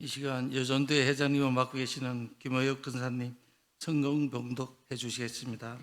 이 시간 여전대 회장님을 맡고 계시는 김어혁 근사님 성경 봉독해 주시겠습니다.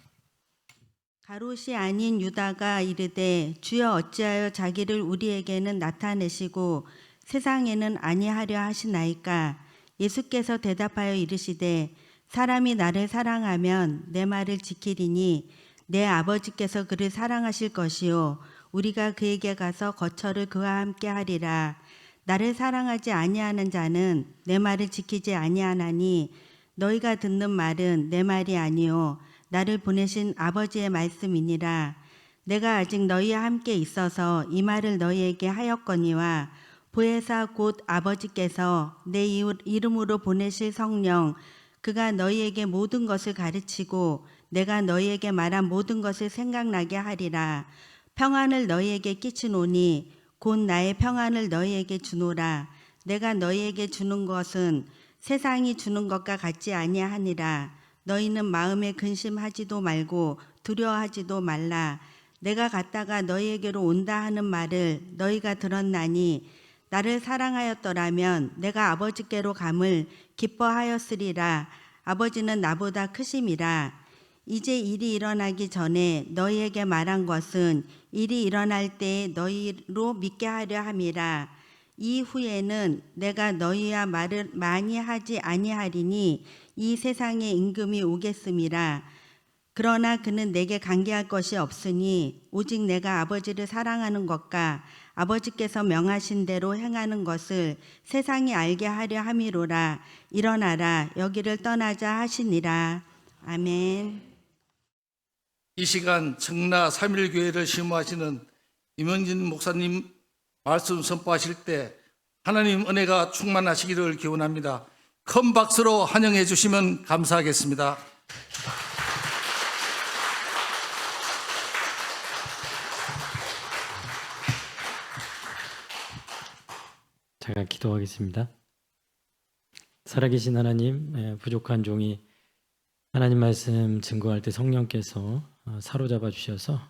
가롯이 아닌 유다가 이르되 주여 어찌하여 자기를 우리에게는 나타내시고 세상에는 아니하려 하시나이까. 예수께서 대답하여 이르시되 사람이 나를 사랑하면 내 말을 지키리니 내 아버지께서 그를 사랑하실 것이요 우리가 그에게 가서 거처를 그와 함께 하리라. 나를 사랑하지 아니하는 자는 내 말을 지키지 아니하나니 너희가 듣는 말은 내 말이 아니요 나를 보내신 아버지의 말씀이니라. 내가 아직 너희와 함께 있어서 이 말을 너희에게 하였거니와 보혜사 곧 아버지께서 내 이름으로 보내실 성령 그가 너희에게 모든 것을 가르치고 내가 너희에게 말한 모든 것을 생각나게 하리라. 평안을 너희에게 끼치노니 곧 나의 평안을 너희에게 주노라. 내가 너희에게 주는 것은 세상이 주는 것과 같지 아니하니라. 너희는 마음에 근심하지도 말고 두려워하지도 말라. 내가 갔다가 너희에게로 온다 하는 말을 너희가 들었나니 나를 사랑하였더라면 내가 아버지께로 감을 기뻐하였으리라. 아버지는 나보다 크심이라. 이제 일이 일어나기 전에 너희에게 말한 것은 일이 일어날 때에 너희로 믿게 하려 함이라. 이후에는 내가 너희와 말을 많이 하지 아니하리니 이 세상에 임금이 오겠음이라. 그러나 그는 내게 관계할 것이 없으니 오직 내가 아버지를 사랑하는 것과 아버지께서 명하신 대로 행하는 것을 세상이 알게 하려 함이로라. 일어나라 여기를 떠나자 하시니라. 아멘. 이 시간 청라 3.1교회를 심호하시는 임원진 목사님 말씀 선포하실 때 하나님 은혜가 충만하시기를 기원합니다. 큰 박수로 환영해 주시면 감사하겠습니다. 제가 기도하겠습니다. 살아계신 하나님, 부족한 종이 하나님 말씀 증거할 때 성령께서 사로잡아 주셔서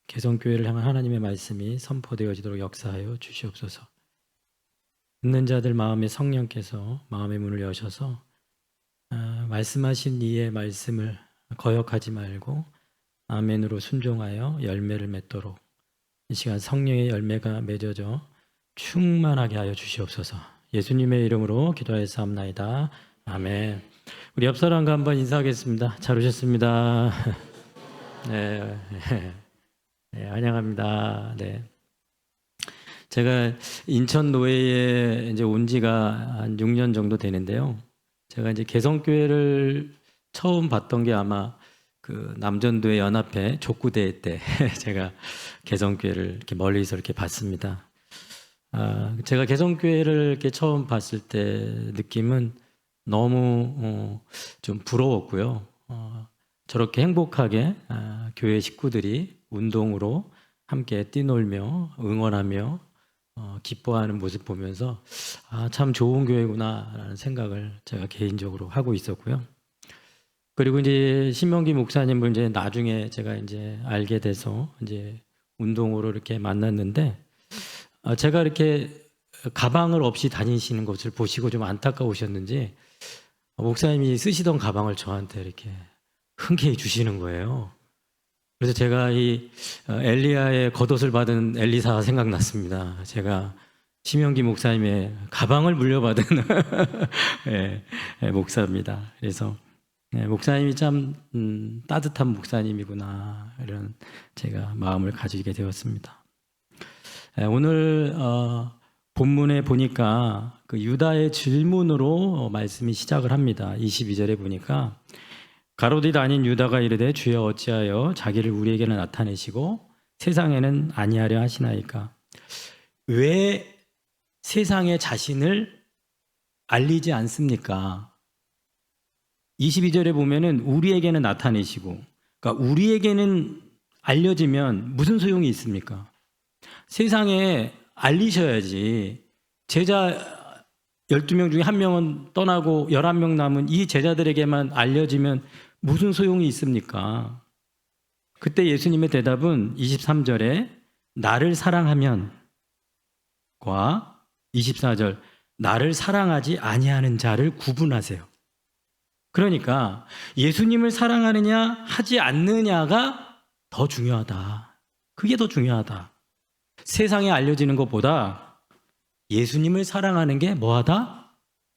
개성교회를 향한 하나님의 말씀이 선포되어지도록 역사하여 주시옵소서. 듣는 자들 마음에 성령께서 마음의 문을 여셔서 말씀하신 이의 말씀을 거역하지 말고 아멘으로 순종하여 열매를 맺도록 이 시간 성령의 열매가 맺어져 충만하게 하여 주시옵소서. 예수님의 이름으로 기도하였사옵나이다. 아멘. 우리 옆 사람과 한번 인사하겠습니다. 잘 오셨습니다. 네, 네, 환영합니다. 네. 제가 인천 노회에 이제 온 지가 한 6년 정도 되는데요. 제가 이제 개성교회를 처음 봤던 게 아마 그 남전도의 연합회 족구대회 때 제가 개성교회를 이렇게 멀리서 이렇게 봤습니다. 제가 개성교회를 이렇게 처음 봤을 때 느낌은 너무 좀 부러웠고요. 저렇게 행복하게 교회 식구들이 운동으로 함께 뛰놀며 응원하며 기뻐하는 모습 보면서 참 좋은 교회구나라는 생각을 제가 개인적으로 하고 있었고요. 그리고 이제 신명기 목사님을 이제 나중에 제가 이제 알게 돼서 이제 운동으로 이렇게 만났는데 제가 이렇게 가방을 없이 다니시는 것을 보시고 좀 안타까우셨는지 목사님이 쓰시던 가방을 저한테 이렇게 흔쾌히 주시는 거예요. 그래서 제가 이 엘리야의 겉옷을 받은 엘리사가 생각났습니다. 제가 심영기 목사님의 가방을 물려받은 예, 목사입니다. 그래서 목사님이 참 따뜻한 목사님이구나 이런 제가 마음을 가지게 되었습니다. 오늘 본문에 보니까 그 유다의 질문으로 말씀이 시작을 합니다. 22절에 보니까 가롯이 아닌 유다가 이르되 주여 어찌하여 자기를 우리에게는 나타내시고 세상에는 아니하려 하시나이까. 왜 세상에 자신을 알리지 않습니까? 22절에 보면은 우리에게는 나타내시고, 그러니까 우리에게는 알려지면 무슨 소용이 있습니까? 세상에 알리셔야지. 제자 12명 중에 1명은 떠나고 11명 남은 이 제자들에게만 알려지면 무슨 소용이 있습니까? 그때 예수님의 대답은 23절에 나를 사랑하면 과 24절 나를 사랑하지 아니하는 자를 구분하세요. 그러니까 예수님을 사랑하느냐 하지 않느냐가 더 중요하다. 그게 더 중요하다. 세상에 알려지는 것보다 예수님을 사랑하는 게 뭐하다?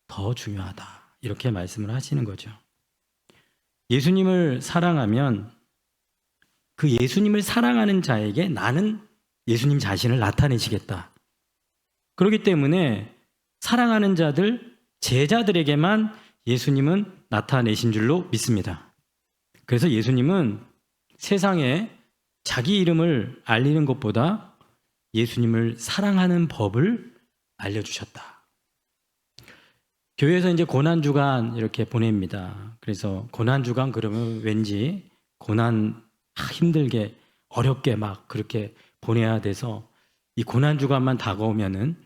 더 중요하다. 이렇게 말씀을 하시는 거죠. 예수님을 사랑하면 그 예수님을 사랑하는 자에게 나는 예수님 자신을 나타내시겠다. 그렇기 때문에 사랑하는 자들, 제자들에게만 예수님은 나타내신 줄로 믿습니다. 그래서 예수님은 세상에 자기 이름을 알리는 것보다 예수님을 사랑하는 법을 알려주셨다. 교회에서 이제 고난주간 이렇게 보냅니다. 그래서 고난주간 그러면 왠지 고난 힘들게 어렵게 막 그렇게 보내야 돼서 이 고난주간만 다가오면은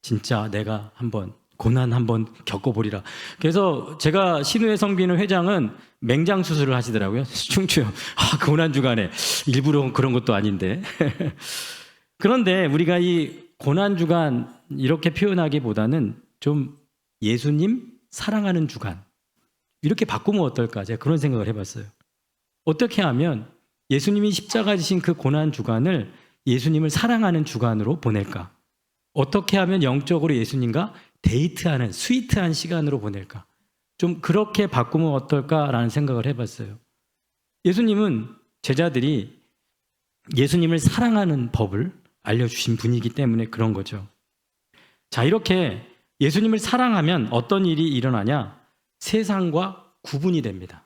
진짜 내가 한번 고난 한번 겪어보리라. 그래서 제가 신우회 성비는 회장은 맹장 수술을 하시더라고요. 충추요. 고난주간에 일부러 그런 것도 아닌데. 그런데 우리가 이 고난주간 이렇게 표현하기보다는 좀 예수님 사랑하는 주간 이렇게 바꾸면 어떨까? 제가 그런 생각을 해봤어요. 어떻게 하면 예수님이 십자가 지신 그 고난 주간을 예수님을 사랑하는 주간으로 보낼까? 어떻게 하면 영적으로 예수님과 데이트하는 스위트한 시간으로 보낼까? 좀 그렇게 바꾸면 어떨까라는 생각을 해봤어요. 예수님은 제자들이 예수님을 사랑하는 법을 알려주신 분이기 때문에 그런 거죠. 자, 이렇게 예수님을 사랑하면 어떤 일이 일어나냐? 세상과 구분이 됩니다.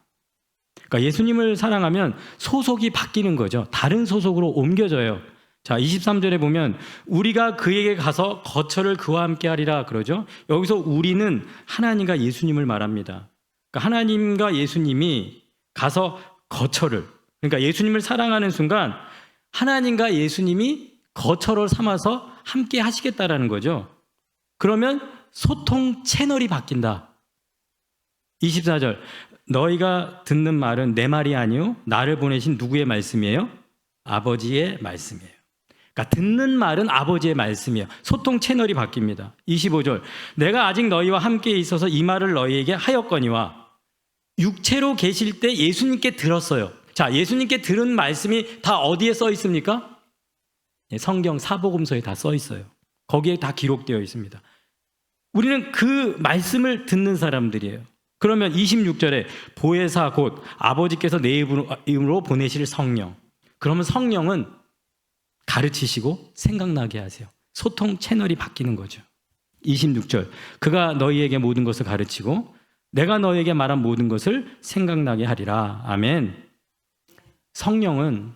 그러니까 예수님을 사랑하면 소속이 바뀌는 거죠. 다른 소속으로 옮겨져요. 자, 23절에 보면 우리가 그에게 가서 거처를 그와 함께 하리라 그러죠. 여기서 우리는 하나님과 예수님을 말합니다. 그러니까 하나님과 예수님이 가서 거처를, 그러니까 예수님을 사랑하는 순간 하나님과 예수님이 거처를 삼아서 함께 하시겠다라는 거죠. 그러면 소통 채널이 바뀐다. 24절, 너희가 듣는 말은 내 말이 아니요 나를 보내신 누구의 말씀이에요? 아버지의 말씀이에요. 그러니까 듣는 말은 아버지의 말씀이에요. 소통 채널이 바뀝니다. 25절, 내가 아직 너희와 함께 있어서 이 말을 너희에게 하였거니와. 육체로 계실 때 예수님께 들었어요. 자, 예수님께 들은 말씀이 다 어디에 써 있습니까? 성경 사복음서에 다 써 있어요. 거기에 다 기록되어 있습니다. 우리는 그 말씀을 듣는 사람들이에요. 그러면 26절에 보혜사 곧 아버지께서 내 이름으로 보내실 성령. 그러면 성령은 가르치시고 생각나게 하세요. 소통 채널이 바뀌는 거죠. 26절, 그가 너희에게 모든 것을 가르치고 내가 너희에게 말한 모든 것을 생각나게 하리라. 아멘. 성령은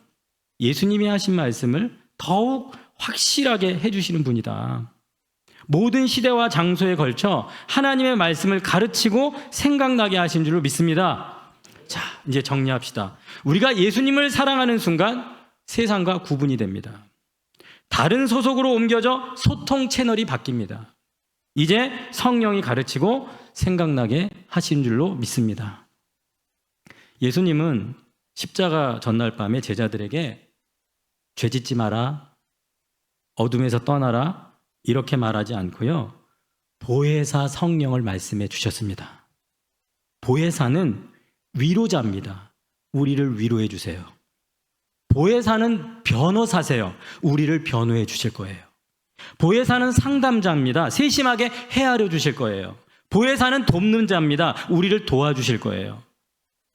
예수님이 하신 말씀을 더욱 확실하게 해주시는 분이다. 모든 시대와 장소에 걸쳐 하나님의 말씀을 가르치고 생각나게 하신 줄로 믿습니다. 자, 이제 정리합시다. 우리가 예수님을 사랑하는 순간 세상과 구분이 됩니다. 다른 소속으로 옮겨져 소통 채널이 바뀝니다. 이제 성령이 가르치고 생각나게 하신 줄로 믿습니다. 예수님은 십자가 전날 밤에 제자들에게 죄짓지 마라, 어둠에서 떠나라 이렇게 말하지 않고요. 보혜사 성령을 말씀해 주셨습니다. 보혜사는 위로자입니다. 우리를 위로해 주세요. 보혜사는 변호사세요. 우리를 변호해 주실 거예요. 보혜사는 상담자입니다. 세심하게 헤아려 주실 거예요. 보혜사는 돕는 자입니다. 우리를 도와주실 거예요.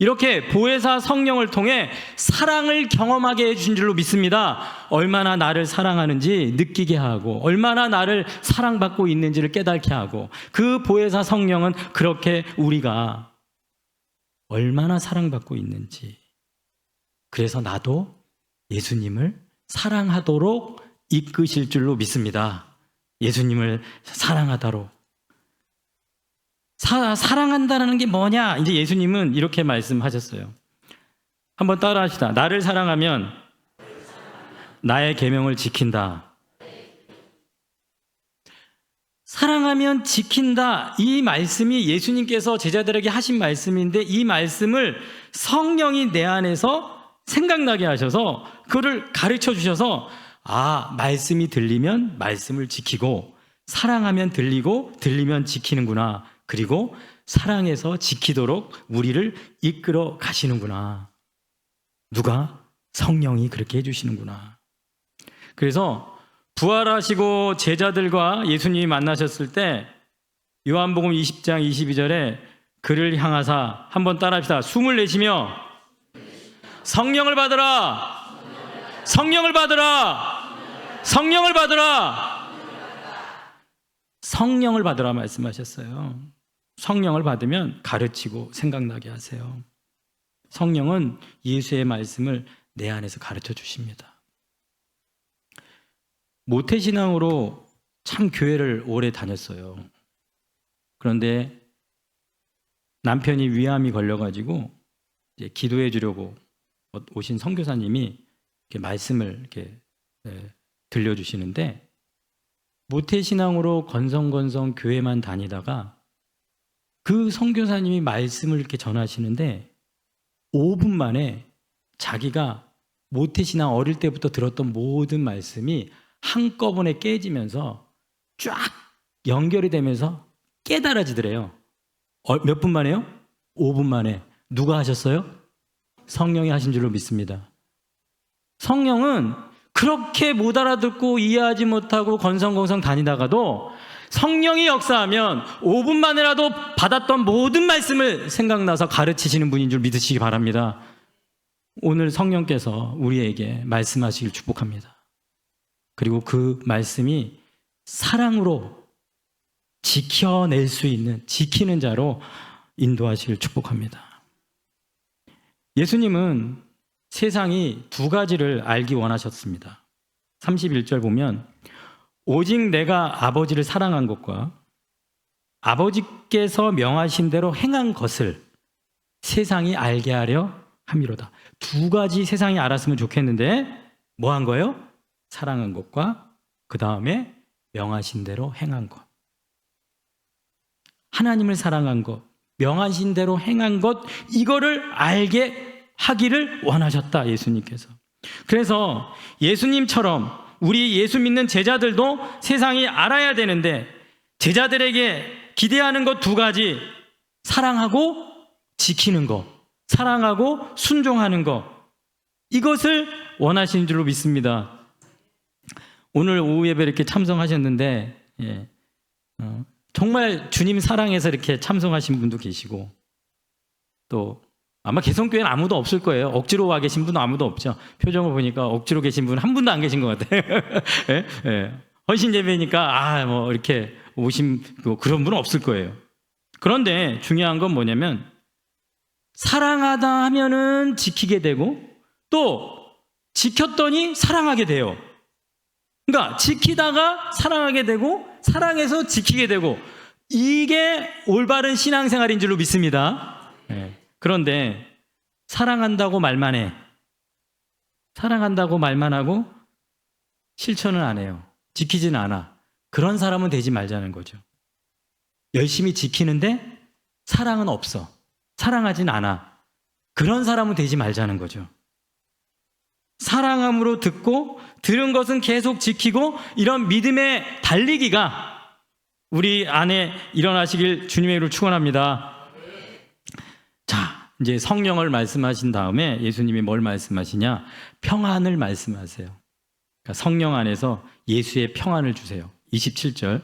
이렇게 보혜사 성령을 통해 사랑을 경험하게 해주신 줄로 믿습니다. 얼마나 나를 사랑하는지 느끼게 하고 얼마나 나를 사랑받고 있는지를 깨닫게 하고 그 보혜사 성령은 그렇게 우리가 얼마나 사랑받고 있는지, 그래서 나도 예수님을 사랑하도록 이끄실 줄로 믿습니다. 예수님을 사랑하도록. 사랑한다는 게 뭐냐? 이제 예수님은 이렇게 말씀하셨어요. 한번 따라 합시다. 나를 사랑하면 나의 계명을 지킨다. 사랑하면 지킨다. 이 말씀이 예수님께서 제자들에게 하신 말씀인데 이 말씀을 성령이 내 안에서 생각나게 하셔서 그를 가르쳐 주셔서 말씀이 들리면 말씀을 지키고 사랑하면 들리고 들리면 지키는구나. 그리고 사랑해서 지키도록 우리를 이끌어 가시는구나. 누가? 성령이 그렇게 해주시는구나. 그래서 부활하시고 제자들과 예수님이 만나셨을 때 요한복음 20장 22절에 그를 향하사 한번 따라합시다. 숨을 내쉬며 성령을 받으라. 성령을 받으라. 성령을 받으라. 성령을 받으라 말씀하셨어요. 성령을 받으면 가르치고 생각나게 하세요. 성령은 예수의 말씀을 내 안에서 가르쳐 주십니다. 모태신앙으로 참 교회를 오래 다녔어요. 그런데 남편이 위암이 걸려가지고 이제 기도해 주려고 오신 선교사님이 이렇게 말씀을 이렇게 들려주시는데, 모태신앙으로 건성건성 교회만 다니다가 그 선교사님이 말씀을 이렇게 전하시는데 5분 만에 자기가 모태신앙 어릴 때부터 들었던 모든 말씀이 한꺼번에 깨지면서 쫙 연결이 되면서 깨달아지더래요. 몇 분 만에요? 5분 만에. 누가 하셨어요? 성령이 하신 줄로 믿습니다. 성령은 그렇게 못 알아듣고 이해하지 못하고 건성건성 다니다가도 성령이 역사하면 5분 만에라도 받았던 모든 말씀을 생각나서 가르치시는 분인 줄 믿으시기 바랍니다. 오늘 성령께서 우리에게 말씀하시길 축복합니다. 그리고 그 말씀이 사랑으로 지켜낼 수 있는, 지키는 자로 인도하시길 축복합니다. 예수님은 세상이 두 가지를 알기 원하셨습니다. 31절 보면 오직 내가 아버지를 사랑한 것과 아버지께서 명하신 대로 행한 것을 세상이 알게 하려 함이로다. 두 가지 세상이 알았으면 좋겠는데 뭐 한 거예요? 사랑한 것과 그 다음에 명하신 대로 행한 것. 하나님을 사랑한 것, 명하신 대로 행한 것, 이거를 알게 하기를 원하셨다, 예수님께서. 그래서 예수님처럼 우리 예수 믿는 제자들도 세상이 알아야 되는데, 제자들에게 기대하는 것 두 가지, 사랑하고 지키는 것, 사랑하고 순종하는 것, 이것을 원하시는 줄로 믿습니다. 오늘 오후 예배 이렇게 참석하셨는데 정말 주님 사랑해서 이렇게 참석하신 분도 계시고, 또 아마 개성교회는 아무도 없을 거예요. 억지로 와 계신 분은 아무도 없죠. 표정을 보니까 억지로 계신 분은 한 분도 안 계신 것 같아요. 예? 예. 헌신 예배니까 뭐 이렇게 오신 그런 분은 없을 거예요. 그런데 중요한 건 뭐냐면, 사랑하다 하면은 지키게 되고 또 지켰더니 사랑하게 돼요. 그러니까 지키다가 사랑하게 되고 사랑해서 지키게 되고, 이게 올바른 신앙생활인 줄로 믿습니다. 예. 그런데 사랑한다고 말만 해. 사랑한다고 말만 하고 실천은 안 해요. 지키지는 않아. 그런 사람은 되지 말자는 거죠. 열심히 지키는데 사랑은 없어. 사랑하진 않아. 그런 사람은 되지 말자는 거죠. 사랑함으로 듣고 들은 것은 계속 지키고, 이런 믿음의 달리기가 우리 안에 일어나시길 주님의 이름으로 축원합니다. 자, 이제 성령을 말씀하신 다음에 예수님이 뭘 말씀하시냐? 평안을 말씀하세요. 그러니까 성령 안에서 예수의 평안을 주세요. 27절,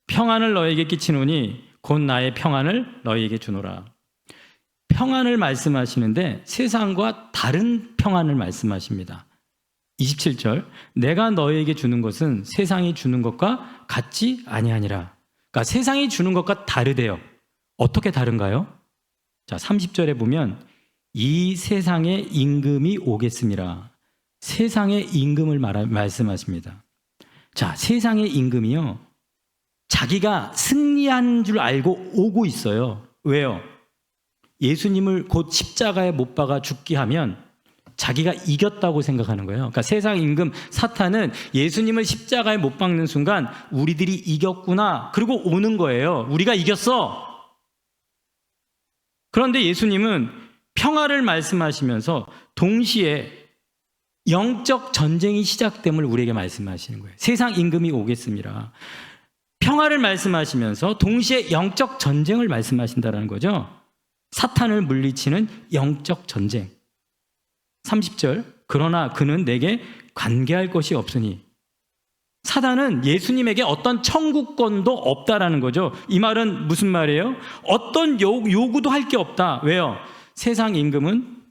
평안을 너에게 끼치노니 곧 나의 평안을 너에게 주노라. 평안을 말씀하시는데 세상과 다른 평안을 말씀하십니다. 27절, 내가 너에게 주는 것은 세상이 주는 것과 같지 아니하니라. 그러니까 세상이 주는 것과 다르대요. 어떻게 다른가요? 자, 30절에 보면 이 세상에 임금이 오겠습니다. 세상의 임금을 말씀하십니다. 자, 세상의 임금이요, 자기가 승리한 줄 알고 오고 있어요. 왜요? 예수님을 곧 십자가에 못 박아 죽게 하면 자기가 이겼다고 생각하는 거예요. 그러니까 세상 임금 사탄은 예수님을 십자가에 못 박는 순간 우리들이 이겼구나, 그리고 오는 거예요. 우리가 이겼어. 그런데 예수님은 평화를 말씀하시면서 동시에 영적 전쟁이 시작됨을 우리에게 말씀하시는 거예요. 세상 임금이 오겠습니다. 평화를 말씀하시면서 동시에 영적 전쟁을 말씀하신다는 거죠. 사탄을 물리치는 영적 전쟁. 30절, 그러나 그는 내게 관계할 것이 없으니. 사단은 예수님에게 어떤 청구권도 없다라는 거죠. 이 말은 무슨 말이에요? 어떤 요구도 할 게 없다. 왜요? 세상 임금은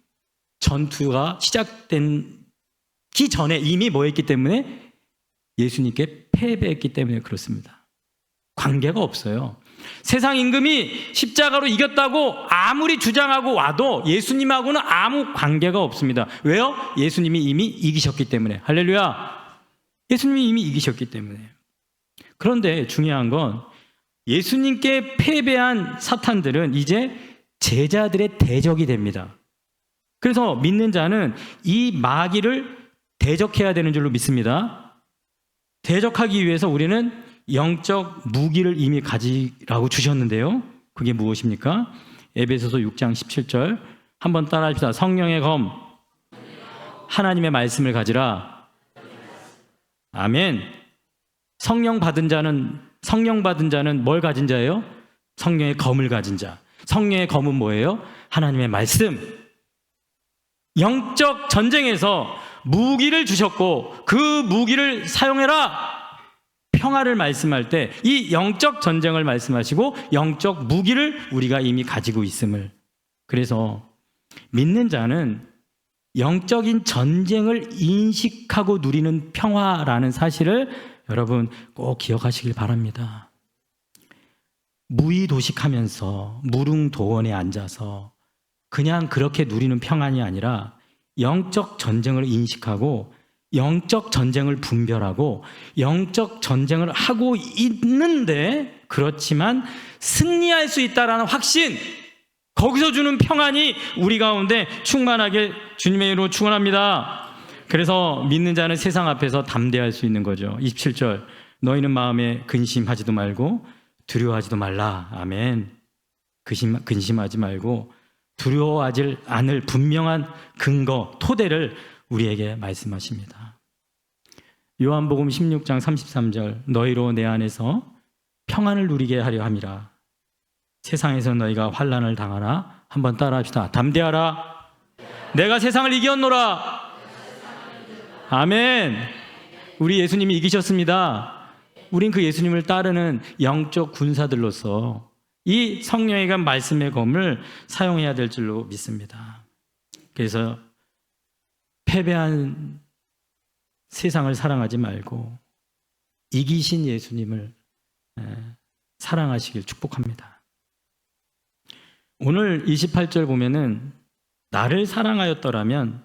전투가 시작되기 전에 이미 뭐 했기 때문에? 예수님께 패배했기 때문에 그렇습니다. 관계가 없어요. 세상 임금이 십자가로 이겼다고 아무리 주장하고 와도 예수님하고는 아무 관계가 없습니다. 왜요? 예수님이 이미 이기셨기 때문에. 할렐루야. 예수님이 이미 이기셨기 때문에. 그런데 중요한 건 예수님께 패배한 사탄들은 이제 제자들의 대적이 됩니다. 그래서 믿는 자는 이 마귀를 대적해야 되는 줄로 믿습니다. 대적하기 위해서 우리는 영적 무기를 이미 가지라고 주셨는데요. 그게 무엇입니까? 에베소서 6장 17절 한번 따라합시다. 성령의 검, 하나님의 말씀을 가지라. 아멘. 성령 받은 자는 뭘 가진 자예요? 성령의 검을 가진 자. 성령의 검은 뭐예요? 하나님의 말씀. 영적 전쟁에서 무기를 주셨고 그 무기를 사용해라. 평화를 말씀할 때 이 영적 전쟁을 말씀하시고 영적 무기를 우리가 이미 가지고 있음을. 그래서 믿는 자는 영적인 전쟁을 인식하고 누리는 평화라는 사실을 여러분 꼭 기억하시길 바랍니다. 무의도식하면서 무릉도원에 앉아서 그냥 그렇게 누리는 평안이 아니라 영적 전쟁을 인식하고 영적 전쟁을 분별하고 영적 전쟁을 하고 있는데 그렇지만 승리할 수 있다라는 확신, 거기서 주는 평안이 우리 가운데 충만하게 주님의 이름으로 축원합니다. 그래서 믿는 자는 세상 앞에서 담대할 수 있는 거죠. 27절, 너희는 마음에 근심하지도 말고 두려워하지도 말라. 아멘. 근심하지 말고 두려워하지 않을 분명한 근거, 토대를 우리에게 말씀하십니다. 요한복음 16장 33절, 너희로 내 안에서 평안을 누리게 하려 함이라. 세상에서 너희가 환난을 당하나. 한번 따라합시다. 담대하라. 내가 세상을 이겼노라. 아멘. 우리 예수님이 이기셨습니다. 우린 그 예수님을 따르는 영적 군사들로서 이 성령의 간 말씀의 검을 사용해야 될 줄로 믿습니다. 그래서 패배한 세상을 사랑하지 말고 이기신 예수님을 사랑하시길 축복합니다. 오늘 28절 보면은 나를 사랑하였더라면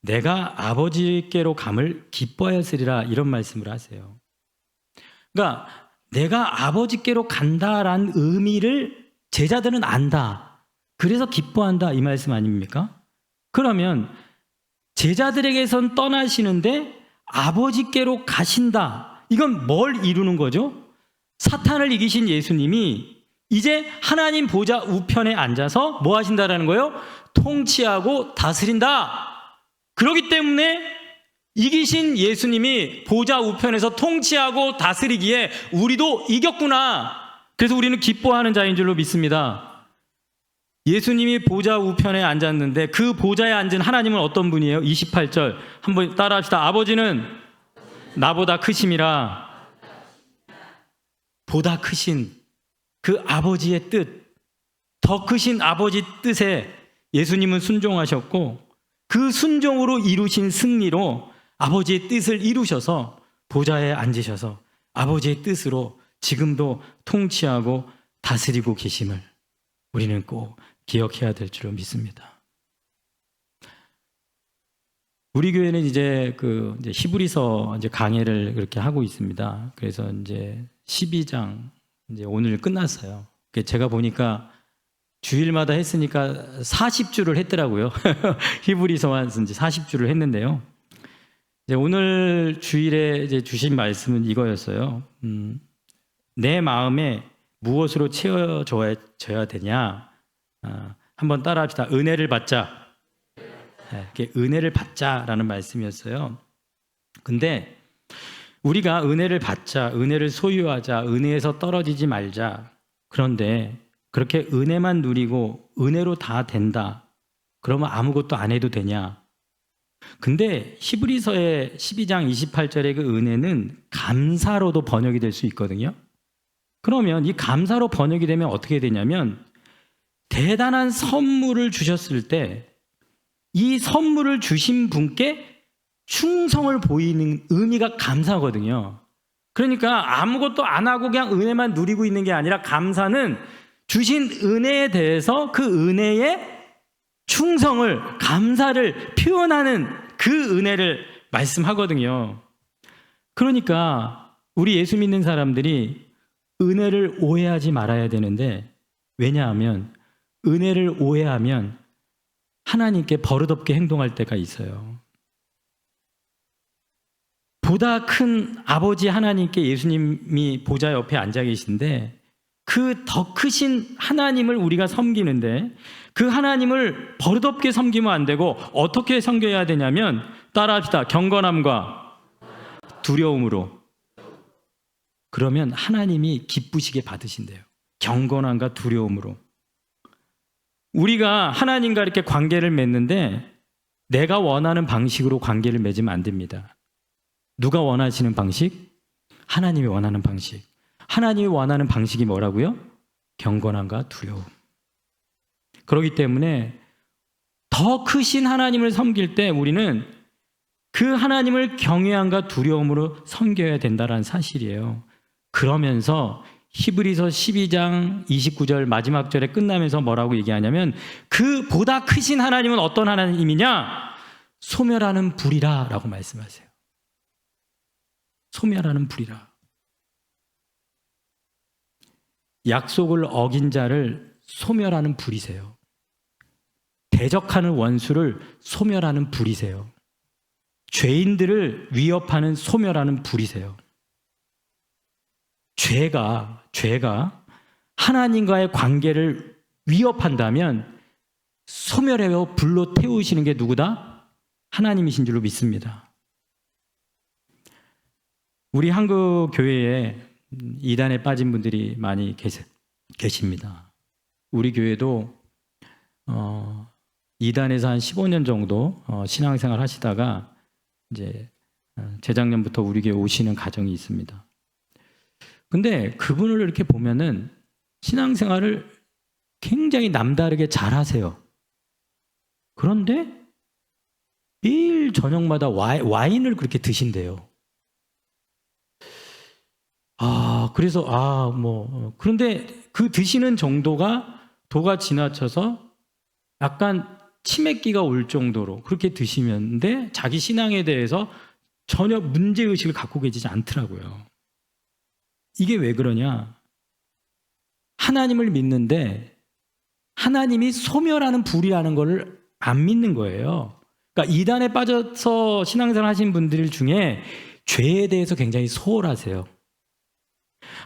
내가 아버지께로 감을 기뻐하였으리라 이런 말씀을 하세요. 그러니까 내가 아버지께로 간다라는 의미를 제자들은 안다. 그래서 기뻐한다 이 말씀 아닙니까? 그러면 제자들에게선 떠나시는데 아버지께로 가신다. 이건 뭘 이루는 거죠? 사탄을 이기신 예수님이 이제 하나님 보좌 우편에 앉아서 뭐 하신다라는 거예요? 통치하고 다스린다. 그렇기 때문에 이기신 예수님이 보좌 우편에서 통치하고 다스리기에 우리도 이겼구나. 그래서 우리는 기뻐하는 자인 줄로 믿습니다. 예수님이 보좌 우편에 앉았는데 그 보좌에 앉은 하나님은 어떤 분이에요? 28절 한번 따라합시다. 아버지는 나보다 크심이라. 보다 크신 그 아버지의 뜻, 더 크신 아버지 뜻에 예수님은 순종하셨고 그 순종으로 이루신 승리로 아버지의 뜻을 이루셔서 보좌에 앉으셔서 아버지의 뜻으로 지금도 통치하고 다스리고 계심을 우리는 꼭 기억해야 될 줄로 믿습니다. 우리 교회는 이제 히브리서 강해를 그렇게 하고 있습니다. 그래서 이제 12장 이제 오늘 끝났어요. 제가 보니까 주일마다 했으니까 40주를 했더라고요. 히브리서만 이제 40주를 했는데요. 이제 오늘 주일에 이제 주신 말씀은 이거였어요. 내 마음에 무엇으로 채워져야 되냐? 한번 따라합시다. 은혜를 받자. 은혜를 받자라는 말씀이었어요. 근데 우리가 은혜를 받자, 은혜를 소유하자, 은혜에서 떨어지지 말자. 그런데 그렇게 은혜만 누리고 은혜로 다 된다. 그러면 아무것도 안 해도 되냐? 근데 히브리서의 12장 28절의 그 은혜는 감사로도 번역이 될 수 있거든요. 그러면 이 감사로 번역이 되면 어떻게 되냐면 대단한 선물을 주셨을 때 이 선물을 주신 분께 충성을 보이는 의미가 감사거든요. 그러니까 아무것도 안 하고 그냥 은혜만 누리고 있는 게 아니라 감사는 주신 은혜에 대해서 그 은혜에 충성을, 감사를 표현하는 그 은혜를 말씀하거든요. 그러니까 우리 예수 믿는 사람들이 은혜를 오해하지 말아야 되는데, 왜냐하면 은혜를 오해하면 하나님께 버릇없게 행동할 때가 있어요. 보다 큰 아버지 하나님께 예수님이 보좌 옆에 앉아 계신데 그 더 크신 하나님을 우리가 섬기는데 그 하나님을 버릇없게 섬기면 안 되고 어떻게 섬겨야 되냐면 따라합시다. 경건함과 두려움으로. 그러면 하나님이 기쁘시게 받으신대요. 경건함과 두려움으로. 우리가 하나님과 이렇게 관계를 맺는데 내가 원하는 방식으로 관계를 맺으면 안 됩니다. 누가 원하시는 방식? 하나님이 원하는 방식. 하나님이 원하는 방식이 뭐라고요? 경건함과 두려움. 그렇기 때문에 더 크신 하나님을 섬길 때 우리는 그 하나님을 경외함과 두려움으로 섬겨야 된다는 사실이에요. 그러면서 히브리서 12장 29절 마지막 절에 끝나면서 뭐라고 얘기하냐면 그 보다 크신 하나님은 어떤 하나님이냐? 소멸하는 불이라 라고 말씀하세요. 소멸하는 불이라. 약속을 어긴 자를 소멸하는 불이세요. 대적하는 원수를 소멸하는 불이세요. 죄인들을 위협하는 소멸하는 불이세요. 죄가 하나님과의 관계를 위협한다면 소멸해요. 불로 태우시는 게 누구다? 하나님이신 줄로 믿습니다. 우리 한국 교회에 이단에 빠진 분들이 많이 계십니다. 우리 교회도 이단에서 한 15년 정도 신앙생활 하시다가 이제 재작년부터 우리 교회 오시는 가정이 있습니다. 근데 그분을 이렇게 보면은 신앙생활을 굉장히 남다르게 잘 하세요. 그런데 매일 저녁마다 와인을 그렇게 드신대요. 그런데 그 드시는 정도가 도가 지나쳐서 약간 치매기가 올 정도로 그렇게 드시는데 자기 신앙에 대해서 전혀 문제의식을 갖고 계시지 않더라고요. 이게 왜 그러냐? 하나님을 믿는데 하나님이 소멸하는 불이라는 걸 안 믿는 거예요. 그러니까 이단에 빠져서 신앙생활 하신 분들 중에 죄에 대해서 굉장히 소홀하세요.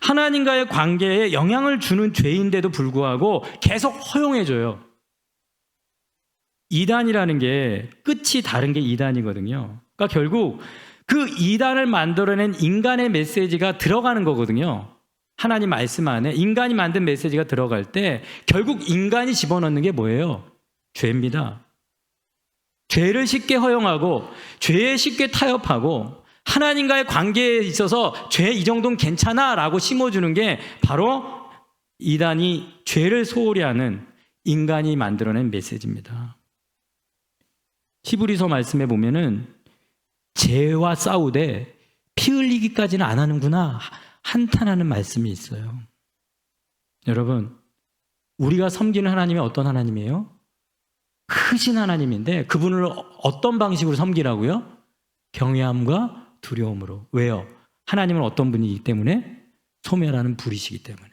하나님과의 관계에 영향을 주는 죄인데도 불구하고 계속 허용해줘요. 이단이라는 게 끝이 다른 게 이단이거든요. 그러니까 결국 그 이단을 만들어낸 인간의 메시지가 들어가는 거거든요. 하나님 말씀 안에 인간이 만든 메시지가 들어갈 때 결국 인간이 집어넣는 게 뭐예요? 죄입니다. 죄를 쉽게 허용하고 죄에 쉽게 타협하고 하나님과의 관계에 있어서 죄 이 정도는 괜찮아 라고 심어주는 게 바로 이단이 죄를 소홀히 하는 인간이 만들어낸 메시지입니다. 히브리서 말씀에 보면은 죄와 싸우되 피 흘리기까지는 안 하는구나 한탄하는 말씀이 있어요. 여러분, 우리가 섬기는 하나님이 어떤 하나님이에요? 크신 하나님인데 그분을 어떤 방식으로 섬기라고요? 경외함과 두려움으로. 왜요? 하나님은 어떤 분이기 때문에? 소멸하는 불이시기 때문에.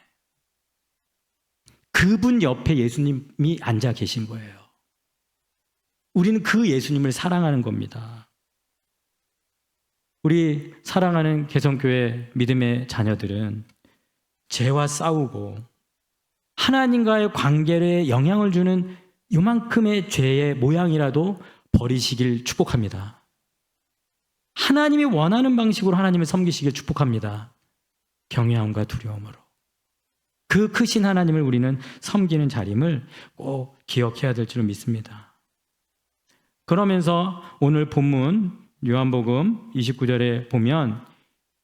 그분 옆에 예수님이 앉아 계신 거예요. 우리는 그 예수님을 사랑하는 겁니다. 우리 사랑하는 개성교회 믿음의 자녀들은 죄와 싸우고 하나님과의 관계에 영향을 주는 요만큼의 죄의 모양이라도 버리시길 축복합니다. 하나님이 원하는 방식으로 하나님을 섬기시길 축복합니다. 경외함과 두려움으로. 그 크신 하나님을 우리는 섬기는 자림을 꼭 기억해야 될 줄 믿습니다. 그러면서 오늘 본문 요한복음 29절에 보면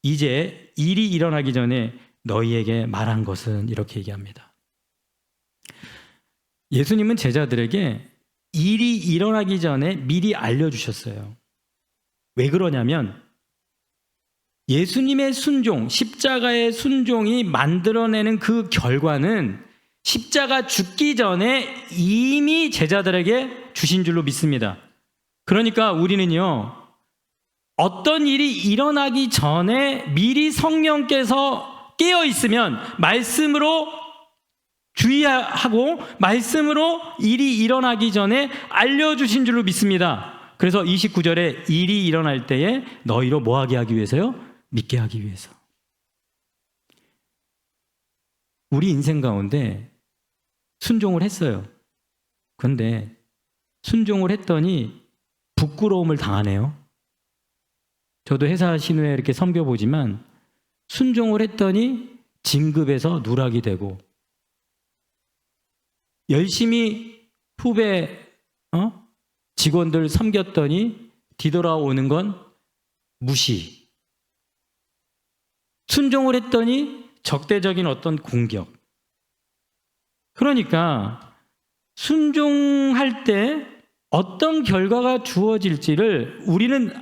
이제 일이 일어나기 전에 너희에게 말한 것은 이렇게 얘기합니다. 예수님은 제자들에게 일이 일어나기 전에 미리 알려주셨어요. 왜 그러냐면 예수님의 순종, 십자가의 순종이 만들어내는 그 결과는 십자가 죽기 전에 이미 제자들에게 주신 줄로 믿습니다. 그러니까 우리는요, 어떤 일이 일어나기 전에 미리 성령께서 깨어 있으면 말씀으로 주의하고 말씀으로 일이 일어나기 전에 알려주신 줄로 믿습니다. 그래서 29절에 일이 일어날 때에 너희로 뭐하게 하기 위해서요? 믿게 하기 위해서. 우리 인생 가운데 순종을 했어요. 그런데 순종을 했더니 부끄러움을 당하네요. 저도 회사 신우에 이렇게 섬겨보지만 순종을 했더니 진급에서 누락이 되고 열심히 후배 직원들 섬겼더니 뒤돌아오는 건 무시. 순종을 했더니 적대적인 어떤 공격. 그러니까 순종할 때 어떤 결과가 주어질지를 우리는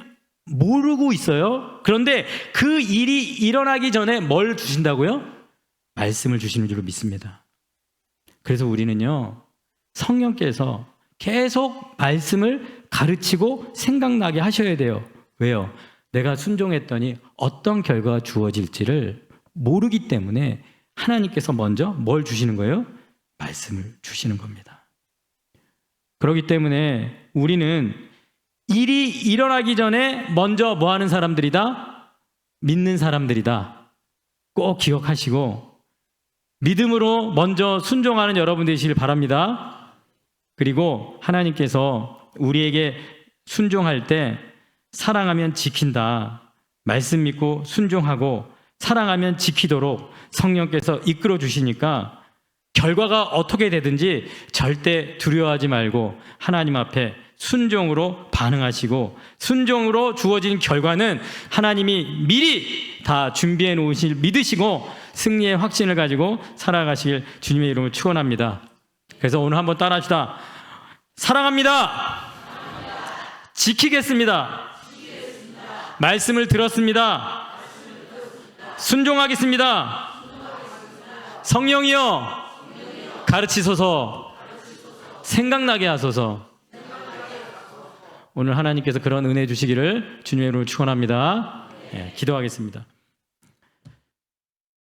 모르고 있어요. 그런데 그 일이 일어나기 전에 뭘 주신다고요? 말씀을 주시는 줄로 믿습니다. 그래서 우리는요, 성령께서 계속 말씀을 가르치고 생각나게 하셔야 돼요. 왜요? 내가 순종했더니 어떤 결과가 주어질지를 모르기 때문에 하나님께서 먼저 뭘 주시는 거예요? 말씀을 주시는 겁니다. 그렇기 때문에 우리는 일이 일어나기 전에 먼저 뭐 하는 사람들이다? 믿는 사람들이다. 꼭 기억하시고 믿음으로 먼저 순종하는 여러분 되시길 바랍니다. 그리고 하나님께서 우리에게 순종할 때 사랑하면 지킨다. 말씀 믿고 순종하고 사랑하면 지키도록 성령께서 이끌어 주시니까 결과가 어떻게 되든지 절대 두려워하지 말고 하나님 앞에 순종으로 반응하시고 순종으로 주어진 결과는 하나님이 미리 다 준비해 놓으실 믿으시고 승리의 확신을 가지고 살아가시길 주님의 이름으로 축원합니다. 그래서 오늘 한번 따라합시다. 사랑합니다. 지키겠습니다. 말씀을 들었습니다. 순종하겠습니다. 성령이여 가르치소서, 생각나게 하소서. 오늘 하나님께서 그런 은혜 주시기를 주님의 이름으로 축원합니다. 기도하겠습니다.